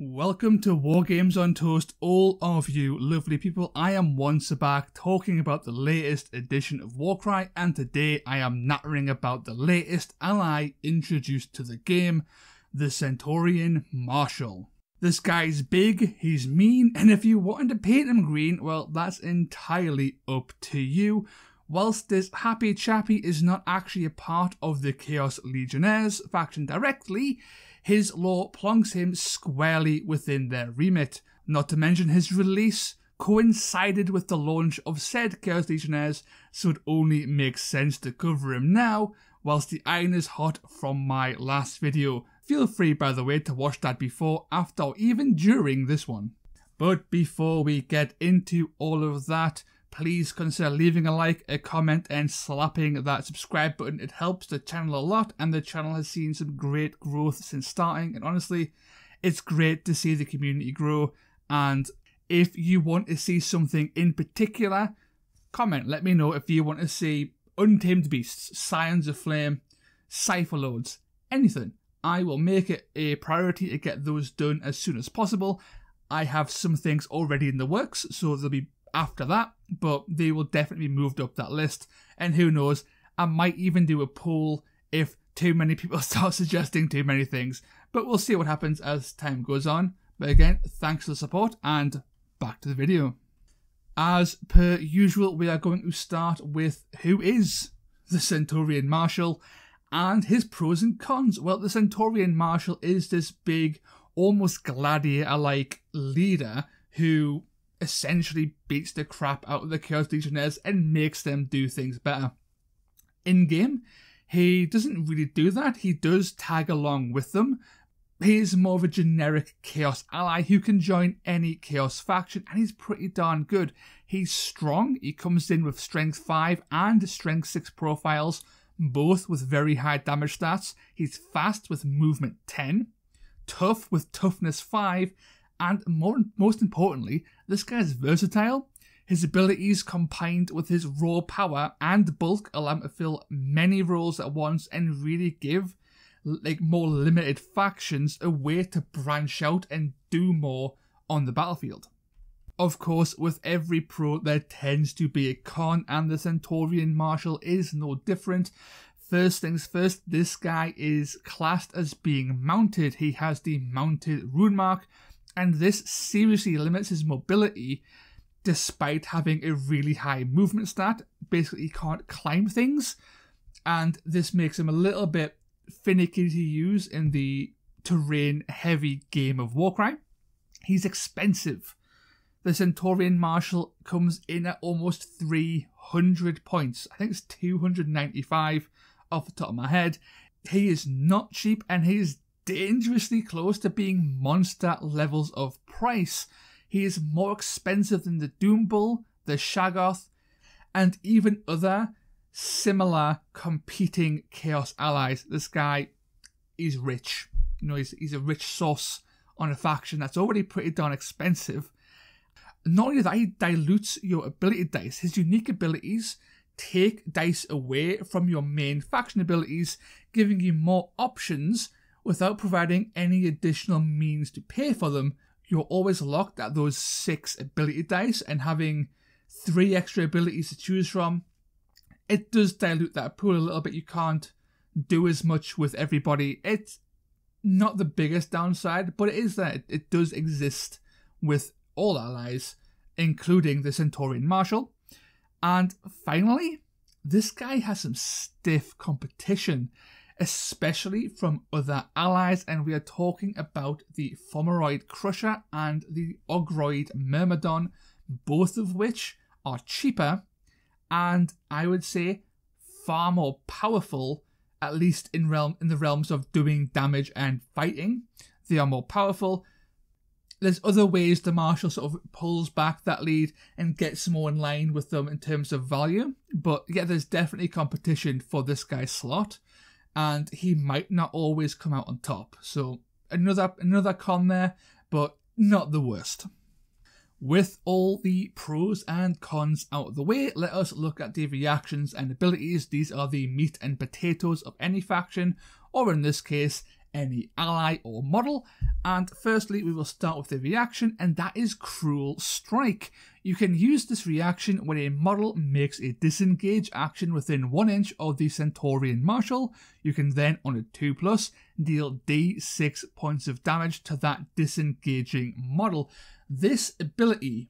Welcome to War Games on Toast, all of you lovely people. I am once back talking about the latest edition of Warcry, and today I am nattering about the latest ally introduced to the game, the Centaurion Marshal. This guy's big, he's mean, and if you wanted to paint him green, well, that's entirely up to you. Whilst this happy chappy is not actually a part of the Chaos Legionnaires faction directly, his lore plonks him squarely within their remit. Not to mention his release coincided with the launch of said Chaos Legionnaires, so it only makes sense to cover him now, whilst the iron is hot from my last video. Feel free, by the way, to watch that before, after, or even during this one. But before we get into all of that, please consider leaving a like, a comment, and slapping that subscribe button. It helps the channel a lot, and the channel has seen some great growth since starting, and honestly, it's great to see the community grow. And if you want to see something in particular, comment, let me know if you want to see Untamed Beasts, Scions of Flame, Cypher Loads, anything. I will make it a priority to get those done as soon as possible. I have some things already in the works, so they'll be after that, but they will definitely be moved up that list, and who knows, I might even do a poll if too many people start suggesting too many things, but we'll see what happens as time goes on. But again, thanks for the support, and back to the video. As per usual, we are going to start with who is the Centaurion Marshal and his pros and cons. Well, the Centaurion Marshal is this big, almost gladiator-like leader who essentially beats the crap out of the Chaos Legionnaires and makes them do things better. In-game, he doesn't really do that. He does tag along with them. He's more of a generic Chaos ally who can join any Chaos faction, and he's pretty darn good. He's strong. He comes in with Strength 5 and Strength 6 profiles, both with very high damage stats. He's fast with Movement 10, tough with Toughness 5, and most importantly, this guy is versatile. His abilities combined with his raw power and bulk allow him to fill many roles at once and really give more limited factions a way to branch out and do more on the battlefield. Of course, with every pro there tends to be a con, and the Centaurion Marshal is no different. First things first, this guy is classed as being mounted. He has the mounted rune mark, and this seriously limits his mobility despite having a really high movement stat. Basically, he can't climb things, and this makes him a little bit finicky to use in the terrain-heavy game of Warcry. He's expensive. The Centaurion Marshal comes in at almost 300 points. I think it's 295 off the top of my head. He is not cheap, and he is dangerously close to being monster levels of price. He is more expensive than the Doom Bull, the Shaggoth, and even other similar competing Chaos allies. This guy is rich. You know, he's a rich sauce on a faction that's already pretty darn expensive. Not only that, he dilutes your ability dice. His unique abilities take dice away from your main faction abilities, giving you more options without providing any additional means to pay for them. You're always locked at those 6 ability dice, and having 3 extra abilities to choose from, it does dilute that pool a little bit. You can't do as much with everybody. It's not the biggest downside, but it is that it does exist with all allies, including the Centaurion Marshal. And finally, this guy has some stiff competition, especially from other allies, and we are talking about the Fomeroid Crusher and the Ogroid Myrmidon, both of which are cheaper and I would say far more powerful, at least in the realms of doing damage and fighting. They are more powerful. There's other ways the Marshal sort of pulls back that lead and gets more in line with them in terms of value, but yeah, there's definitely competition for this guy's slot, and he might not always come out on top. So another con there, but not the worst. With all the pros and cons out of the way, let us look at the reactions and abilities. These are the meat and potatoes of any faction, or in this case, any ally or model. And firstly, we will start with the reaction, and that is Cruel Strike. You can use this reaction when a model makes a disengage action within 1 inch of the Centaurion Marshal. You can then, on a 2+, deal D6 points of damage to that disengaging model. This ability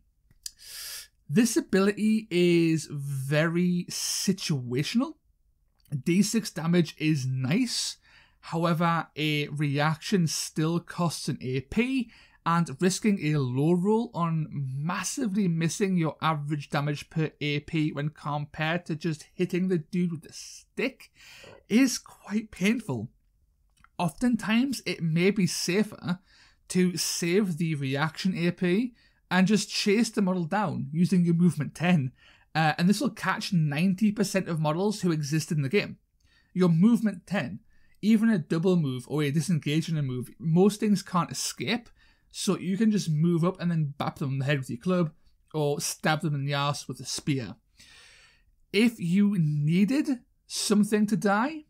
is very situational. D6 damage is nice. However, a reaction still costs an AP, and risking a low roll on massively missing your average damage per AP when compared to just hitting the dude with the stick is quite painful. Oftentimes, it may be safer to save the reaction AP and just chase the model down using your movement 10, and this will catch 90% of models who exist in the game. Your movement 10, even a double move or a disengage in a move, most things can't escape, so you can just move up and then bap them on the head with your club or stab them in the arse with a spear. If you needed something to die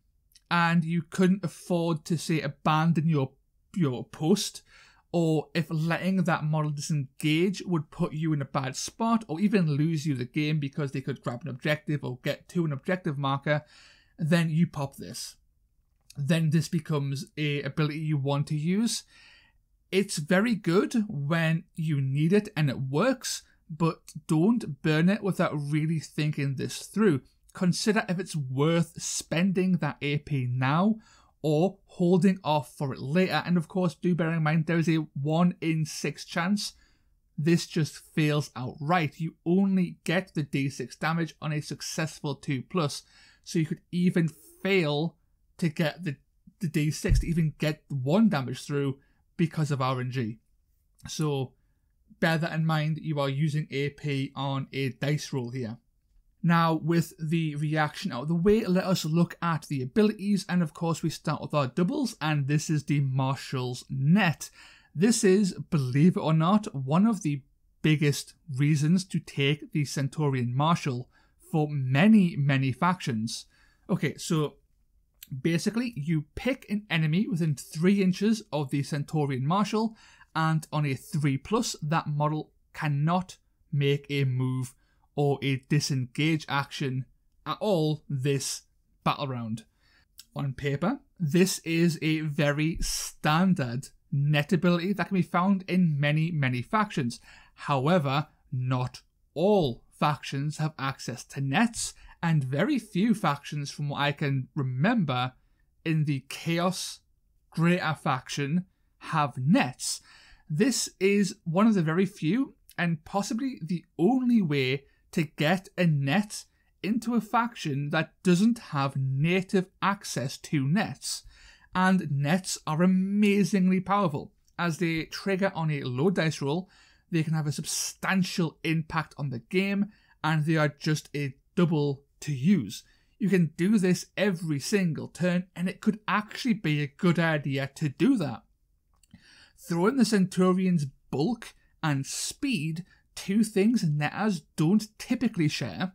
and you couldn't afford to, say, abandon your post, or if letting that model disengage would put you in a bad spot or even lose you the game because they could grab an objective or get to an objective marker, then you pop this. Then this becomes a ability you want to use. It's very good when you need it and it works, but don't burn it without really thinking this through. Consider if it's worth spending that AP now or holding off for it later. And of course, do bear in mind there is a 1 in 6 chance this just fails outright. You only get the D6 damage on a successful 2+, so you could even fail to get the D6 to even get 1 damage through because of RNG. So bear that in mind, you are using AP on a dice roll here. Now, with the reaction out of the way, let us look at the abilities, and of course we start with our doubles, and this is the Marshal's Net. This is, believe it or not, one of the biggest reasons to take the Centaurion Marshal for many, many factions. Okay, so basically you pick an enemy within 3 inches of the Centaurion Marshal, and on a 3+, that model cannot make a move or a disengage action at all this battle round. On paper, this is a very standard net ability that can be found in many, many factions. However, not all factions have access to nets, and very few factions, from what I can remember, in the Chaos Greater faction have nets. This is one of the very few, and possibly the only way to get a net into a faction that doesn't have native access to nets. And nets are amazingly powerful. As they trigger on a low dice roll, they can have a substantial impact on the game, and they are just a double to use. You can do this every single turn, and it could actually be a good idea to do that. Throw in the Centurion's bulk and speed, 2 things netters don't typically share,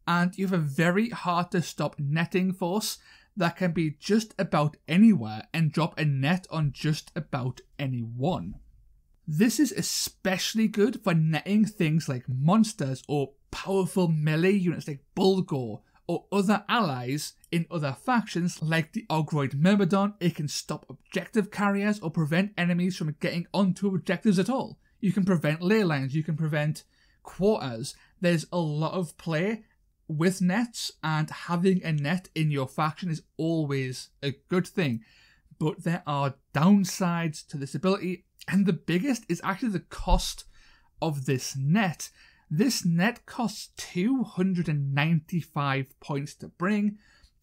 and you have a very hard to stop netting force that can be just about anywhere and drop a net on just about anyone. This is especially good for netting things like monsters or powerful melee units like Bulgor or other allies in other factions like the Ogroid Myrmidon. It can stop objective carriers or prevent enemies from getting onto objectives at all. You can prevent ley lines, you can prevent quarters. There's a lot of play with nets, and having a net in your faction is always a good thing. But there are downsides to this ability, and the biggest is actually the cost of this net. This net costs 295 points to bring,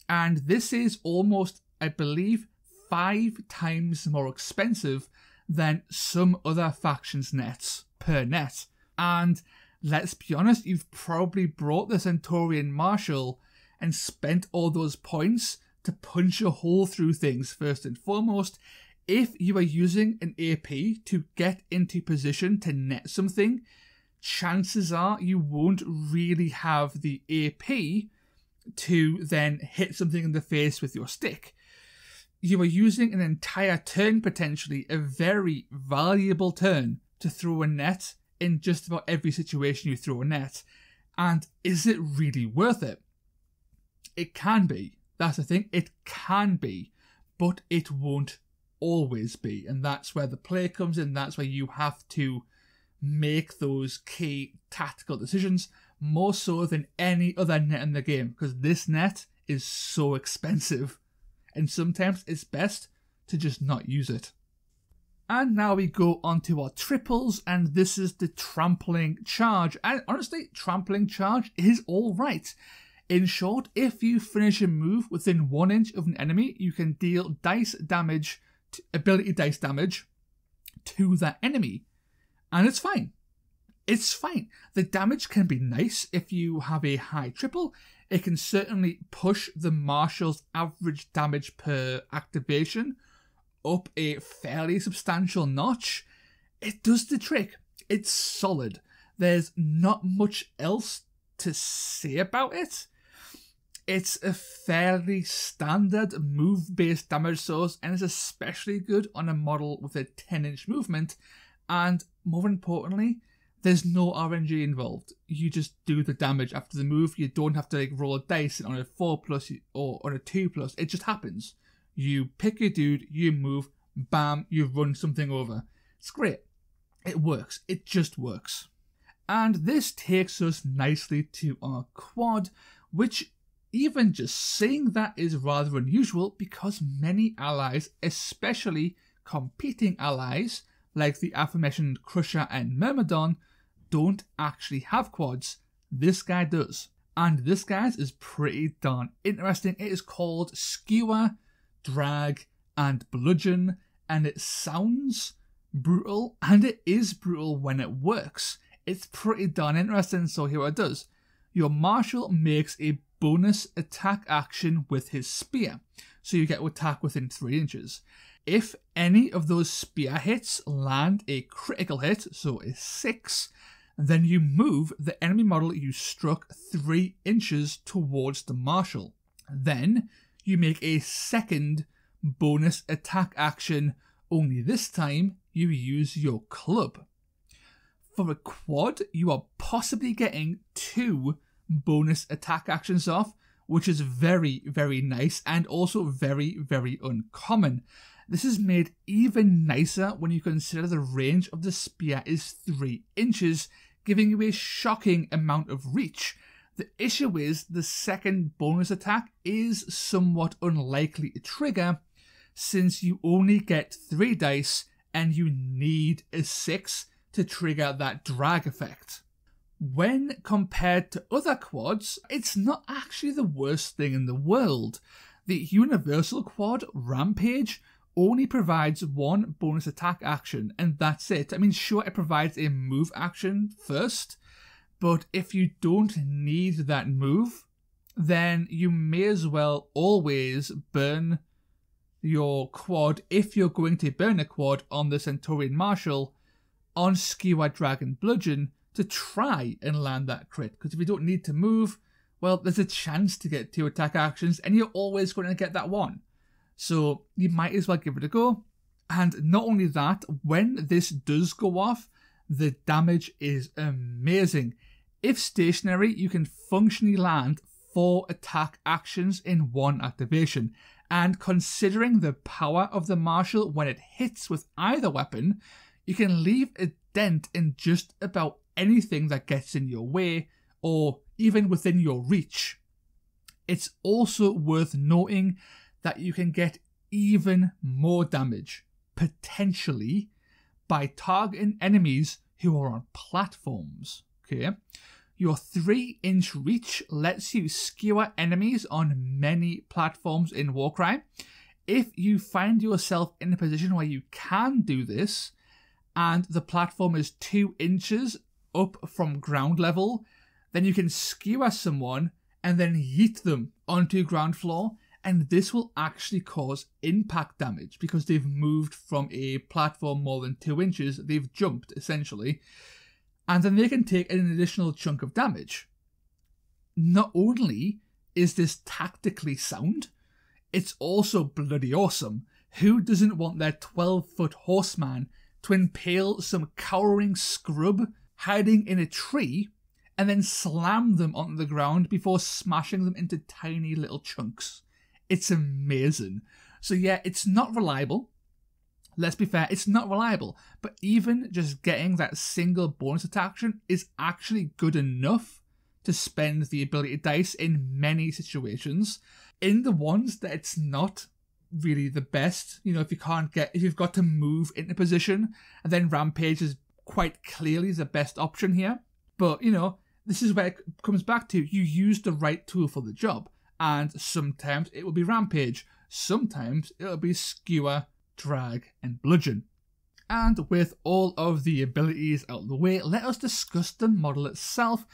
and this is almost, I believe, 5 times more expensive than some other factions' nets per net. And let's be honest, you've probably brought the Centaurion Marshal and spent all those points to punch a hole through things first and foremost. If you are using an AP to get into position to net something, chances are you won't really have the AP to then hit something in the face with your stick. you are using an entire turn, potentially a very valuable turn, to throw a net in just about every situation you throw a net. And is it really worth it? It can be. That's the thing. It can be, but it won't always be. And that's where the play comes in. That's where you have to make those key tactical decisions, more so than any other net in the game, because this net is so expensive. And sometimes it's best to just not use it. And now we go on to our triples, and this is the trampling charge. And honestly, trampling charge is alright. In short, if you finish a move within 1 inch of an enemy, you can deal ability dice damage to that enemy. And it's fine. It's fine. The damage can be nice if you have a high triple. It can certainly push the Marshal's average damage per activation up a fairly substantial notch. It does the trick. It's solid. There's not much else to say about it. It's a fairly standard move-based damage source, and is especially good on a model with a 10-inch movement. And more importantly, there's no RNG involved. You just do the damage after the move. You don't have to roll a dice on a 4+ or on a 2+. It just happens. You pick your dude, you move, bam, you run something over. It's great. It works. It just works. And this takes us nicely to our quad, which even just saying that is rather unusual, because many allies, especially competing allies, like the aforementioned Crusher and Myrmidon, don't actually have quads. This guy does. And this guy's is pretty darn interesting. It is called Skewer, Drag, and Bludgeon, and it sounds brutal, and it is brutal when it works. It's pretty darn interesting, so here it does. Your Marshal makes a bonus attack action with his spear, so you get to attack within 3 inches. If any of those spear hits land a critical hit, so a 6, then you move the enemy model you struck 3 inches towards the Marshal. Then you make a second bonus attack action, only this time you use your club. For a quad, you are possibly getting 2 bonus attack actions off, which is very, very nice, and also very, very uncommon. This is made even nicer when you consider the range of the spear is 3 inches, giving you a shocking amount of reach. The issue is the second bonus attack is somewhat unlikely to trigger, since you only get 3 dice and you need a 6 to trigger that drag effect. When compared to other quads, it's not actually the worst thing in the world. The universal quad, Rampage, only provides 1 bonus attack action, and that's it. I mean, sure, it provides a move action first, but if you don't need that move, then you may as well always burn your quad, if you're going to burn a quad on the Centaurion Marshal, on Skewer, Drag, and Bludgeon, to try and land that crit. Because if you don't need to move, well, there's a chance to get 2 attack actions, and you're always going to get that 1. So you might as well give it a go. And not only that, when this does go off, the damage is amazing. If stationary, you can functionally land 4 attack actions in 1 activation. And considering the power of the Marshal when it hits with either weapon, you can leave a dent in just about anything that gets in your way, or even within your reach. It's also worth noting that you can get even more damage, potentially, by targeting enemies who are on platforms. Okay? Your 3-inch reach lets you skewer enemies on many platforms in Warcry. If you find yourself in a position where you can do this, and the platform is 2 inches up from ground level, then you can skewer someone and then yeet them onto ground floor, and this will actually cause impact damage because they've moved from a platform more than 2 inches, they've jumped essentially, and then they can take an additional chunk of damage. Not only is this tactically sound, it's also bloody awesome. Who doesn't want their 12-foot horseman to impale some cowering scrub hiding in a tree and then slam them onto the ground before smashing them into tiny little chunks? It's amazing. So yeah, it's not reliable. Let's be fair, it's not reliable. But even just getting that single bonus attack action is actually good enough to spend the ability dice in many situations. In the ones that it's not really the best, you know, if you've got to move into position, and then Rampage is quite clearly the best option here. But, you know, this is where it comes back to, you use the right tool for the job. And sometimes it will be Rampage, sometimes it'll be Skewer, Drag, and Bludgeon. And with all of the abilities out of the way, let us discuss the model itself,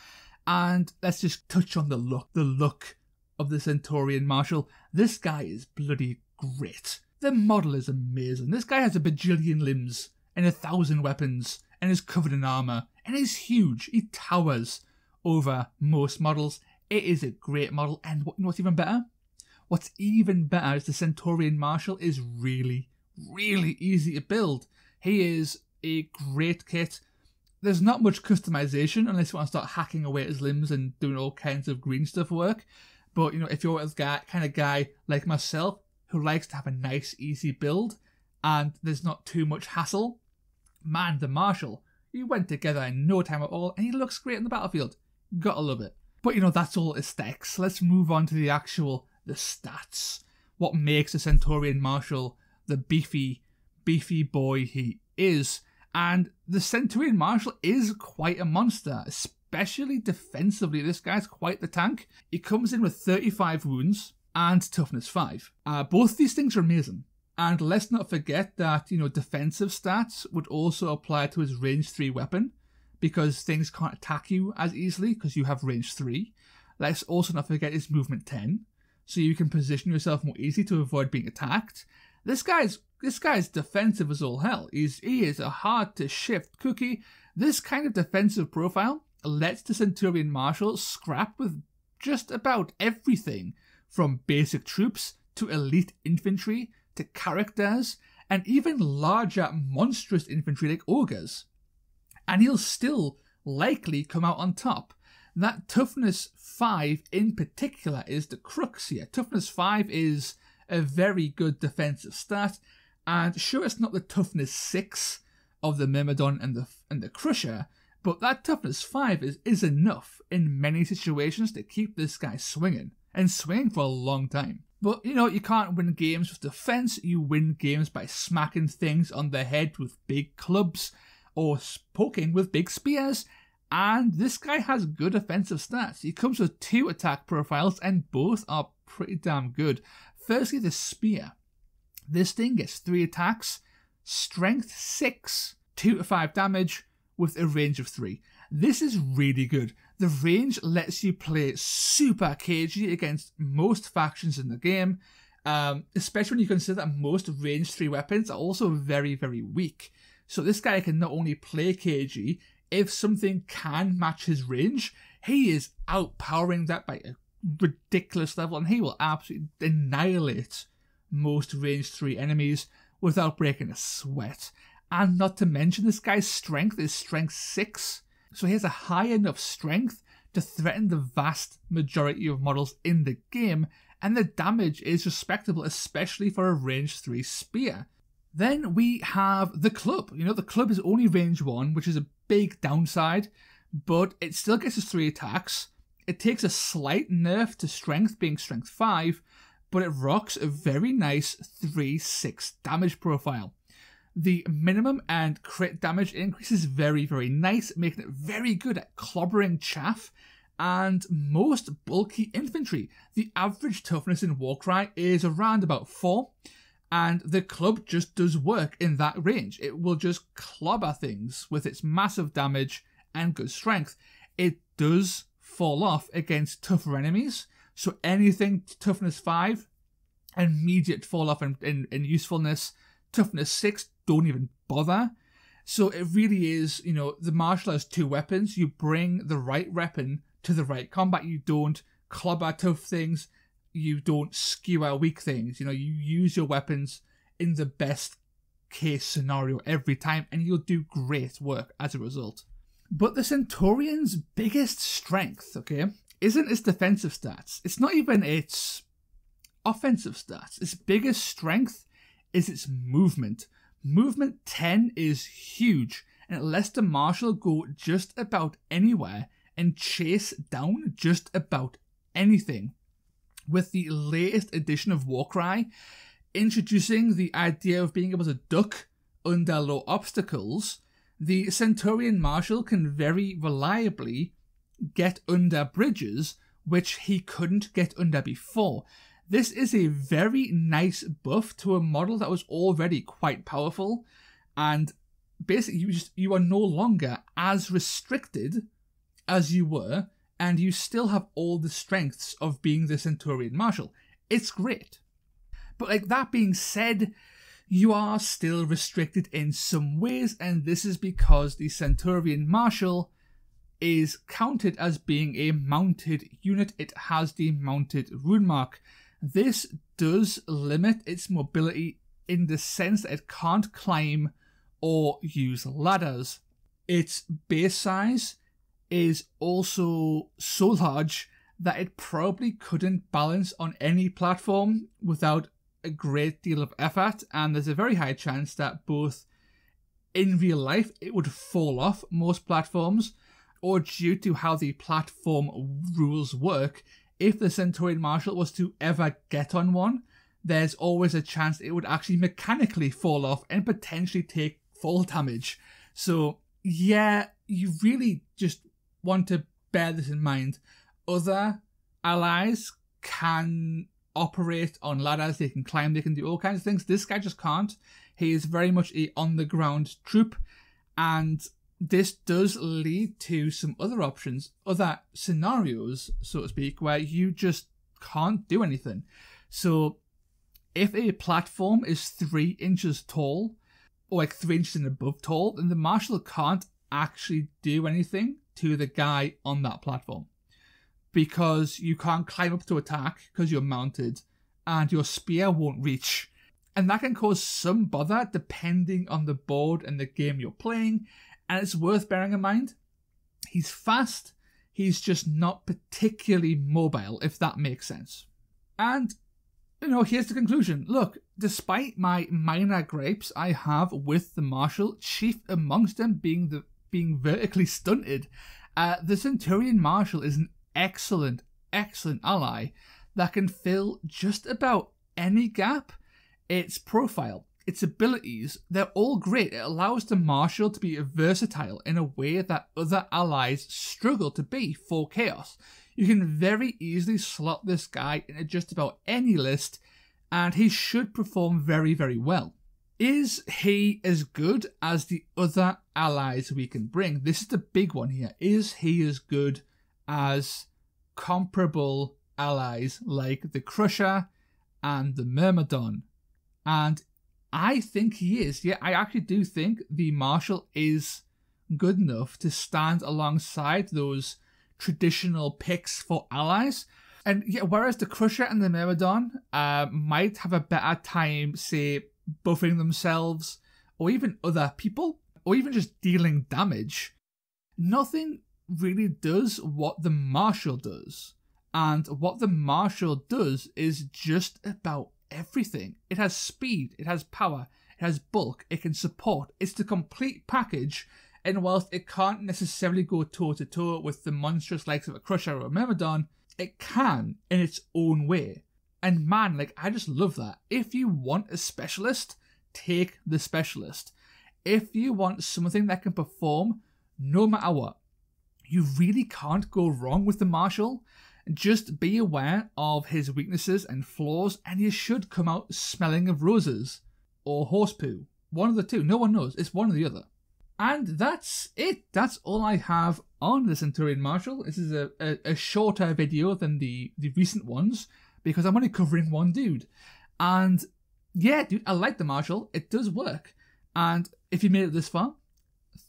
and let's just touch on the look of the Centaurion Marshal. This guy is bloody great. The model is amazing. This guy has a bajillion limbs and 1,000 weapons and is covered in armour and is huge. He towers over most models. It is a great model, and what's even better? What's even better is the Centaurion Marshal is really, really easy to build. He is a great kit. There's not much customization unless you want to start hacking away at his limbs and doing all kinds of green stuff work. But, you know, if you're a kind of guy like myself who likes to have a nice, easy build and there's not too much hassle, man, the Marshal, he went together in no time at all and he looks great in the battlefield. Gotta love it. But, you know, that's all aesthetics. Let's move on to the stats. What makes a Centaurion Marshal the beefy boy he is. And the Centaurion Marshal is quite a monster, especially defensively. This guy's quite the tank. He comes in with 35 wounds and toughness 5. Both these things are amazing. And let's not forget that, you know, defensive stats would also apply to his range 3 weapon, because things can't attack you as easily because you have range 3. Let's also not forget his movement 10, so you can position yourself more easily to avoid being attacked. This guy's defensive as all hell. He is a hard to shift cookie. This kind of defensive profile lets the Centaurion Marshal scrap with just about everything, from basic troops to elite infantry to characters and even larger monstrous infantry like ogres. And he'll still likely come out on top. That toughness 5 in particular is the crux here. Toughness 5 is a very good defensive stat, and sure, it's not the toughness 6 of the Myrmidon and the Crusher, but that toughness 5 is enough in many situations to keep this guy swinging, and swinging for a long time. But, you know, you can't win games with defense. You win games by smacking things on the head with big clubs or poking with big spears. And this guy has good offensive stats. He comes with 2 attack profiles, and both are pretty damn good. Firstly, the spear. This thing gets 3 attacks, strength 6, 2 to 5 damage with a range of 3. This is really good. The range lets you play super cagey against most factions in the game, especially when you consider that most range 3 weapons are also very, very weak. So this guy can not only play cagey, if something can match his range, he is outpowering that by a ridiculous level, and he will absolutely annihilate most range 3 enemies without breaking a sweat. And not to mention, this guy's strength is strength 6, so he has a high enough strength to threaten the vast majority of models in the game, and the damage is respectable, especially for a range 3 spear. Then we have the club. You know, the club is only range 1, which is a big downside, but it still gets us 3 attacks. It takes a slight nerf to strength, being strength 5, but it rocks a very nice 3-6 damage profile. The minimum and crit damage increase is very, very nice, making it very good at clobbering chaff and most bulky infantry. The average toughness in Warcry is around about 4, and the club just does work in that range. It will just clobber things with its massive damage and good strength. It does fall off against tougher enemies, so anything toughness 5, immediate fall off in usefulness. Toughness 6, don't even bother. So it really is, you know, the Marshal has 2 weapons. You bring the right weapon to the right combat. You don't clobber tough things. you don't skewer weak things. You use your weapons in the best case scenario every time, and you'll do great work as a result. But the Centaurion's biggest strength, okay, isn't its defensive stats. It's not even its offensive stats. Its biggest strength is its movement. Movement 10 is huge, and it lets the Marshal go just about anywhere and chase down just about anything. With the latest edition of Warcry introducing the idea of being able to duck under low obstacles, the Centaurion Marshal can very reliably get under bridges which he couldn't get under before. This is a very nice buff to a model that was already quite powerful, and basically you are no longer as restricted as you were, and you still have all the strengths of being the Centaurion Marshal. It's great. But like that being said, you are still restricted in some ways, and this is because the Centaurion Marshal is counted as being a mounted unit. It has the mounted rune mark. This does limit its mobility in the sense that it can't climb or use ladders. Its base size is also so large that it probably couldn't balance on any platform without a great deal of effort, and there's a very high chance that both in real life it would fall off most platforms, or due to how the platform rules work, if the Centaurion Marshal was to ever get on one, there's always a chance it would actually mechanically fall off and potentially take fall damage. So yeah, you really just want to bear this in mind. Other allies can operate on ladders, they can climb, they can do all kinds of things. This guy just can't. He is very much a on-the-ground troop, and this does lead to some other options, other scenarios, so to speak, where you just can't do anything. So if a platform is 3 inches tall, or like 3 inches and above tall, then the Marshal can't actually do anything to the guy on that platform, because you can't climb up to attack because you're mounted, and your spear won't reach. And that can cause some bother depending on the board and the game you're playing, and it's worth bearing in mind. He's fast, he's just not particularly mobile, if that makes sense. And, here's the conclusion. Look, despite my minor gripes I have with the Marshal, chief amongst them being vertically stunted, the Centaurion Marshal is an excellent ally that can fill just about any gap. Its profile, its abilities, they're all great. It allows the Marshal to be versatile in a way that other allies struggle to be for Chaos. You can very easily slot this guy into just about any list, and he should perform very, very well. Is he as good as the other allies we can bring? This is the big one here. Is he as good as comparable allies like the Crusher and the Myrmidon? And I think he is. Yeah, I actually do think the Marshal is good enough to stand alongside those traditional picks for allies. And yeah, whereas the Crusher and the Myrmidon might have a better time, say, buffing themselves, or even other people, or even just dealing damage, nothing really does what the Marshal does. And what the Marshal does is just about everything. It has speed, it has power, it has bulk, it can support. It's the complete package, and whilst it can't necessarily go toe-to-toe with the monstrous likes of a Crusher or a Myrmidon, it can in its own way. And man, I just love that. If you want a specialist, take the specialist. If you want something that can perform no matter what, you really can't go wrong with the Marshal. Just be aware of his weaknesses and flaws, and you should come out smelling of roses. Or horse poo. One of the two. No one knows. It's one or the other. And that's it. That's all I have on the Centaurion Marshal. This is a shorter video than the recent ones, because I'm only covering one dude. And yeah, dude, I like the Marshal. It does work. And if you made it this far,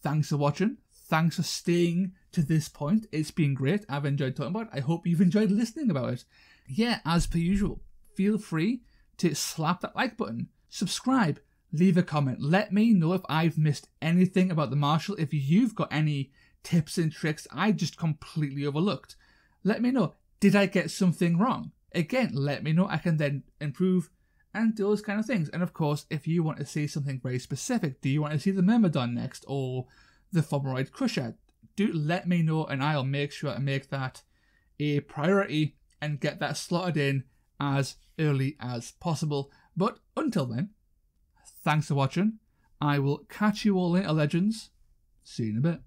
thanks for watching. Thanks for staying to this point. It's been great. I've enjoyed talking about it. I hope you've enjoyed listening about it. yeah, as per usual, feel free to slap that like button, subscribe, leave a comment. Let me know if I've missed anything about the Marshal, if you've got any tips and tricks I just completely overlooked. Let me know, did I get something wrong? Again, let me know, I can then improve and those kind of things. And of course, if you want to see something very specific, do you want to see the Myrmidon next or the Fomoroid Crusher? Do let me know and I'll make sure to make that a priority and get that slotted in as early as possible. But until then, thanks for watching. I will catch you all later, legends. See you in a bit.